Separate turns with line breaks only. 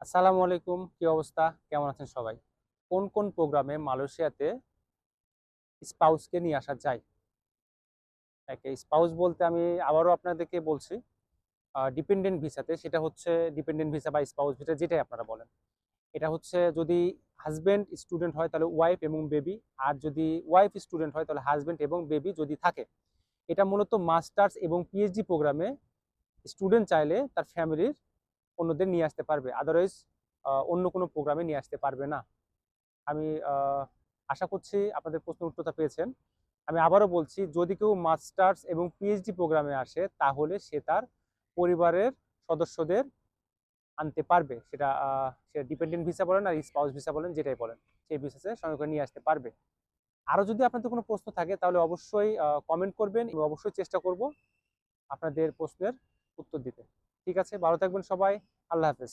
আসসালামু আলাইকুম, কি অবস্থা? কেমন আছেন সবাই? কোন কোন প্রোগ্রামে মালয়েশিয়াতে স্পাউসকে নিয়ে আসা যায়? স্পাউস বলতে আমি আবারও আপনাদেরকে বলছি, ডিপেন্ডেন্ট ভিসাতে, সেটা হচ্ছে ডিপেন্ডেন্ট ভিসা বা স্পাউস ভিসা যেটাই আপনারা বলেন। এটা হচ্ছে যদি হাসব্যান্ড স্টুডেন্ট হয় তাহলে ওয়াইফ এবং বেবি, আর যদি ওয়াইফ স্টুডেন্ট হয় তাহলে হাসব্যান্ড এবং বেবি যদি থাকে। এটা মূলত মাস্টার্স এবং পিএইচডি প্রোগ্রামে স্টুডেন্ট চাইলে তার ফ্যামিলির অন্যদের নিয়ে আসতে পারবে, আদারওয়াইজ অন্য কোনো প্রোগ্রামে নিয়ে আসতে পারবে না। আমি আশা করছি আপনাদের প্রশ্নের উত্তরটা পেয়েছেন। আমি আবারও বলছি, যদি কেউ মাস্টার্স এবং পিএইচডি প্রোগ্রামে আসে তাহলে সে তার পরিবারের সদস্যদের আনতে পারবে। সেটা ডিপেন্ডেন্ট ভিসা বলেন আর স্পাউস ভিসা বলেন, যেটাই বলেন, সেই ভিসাতে সঙ্গে করে নিয়ে আসতে পারবে। আরও যদি আপনাদের কোনো প্রশ্ন থাকে তাহলে অবশ্যই কমেন্ট করবেন এবং অবশ্যই চেষ্টা করব আপনাদের প্রশ্নের উত্তর দিতে। ঠিক আছে, ভালো থাকবেন সবাই। আল্লাহ হাফেজ।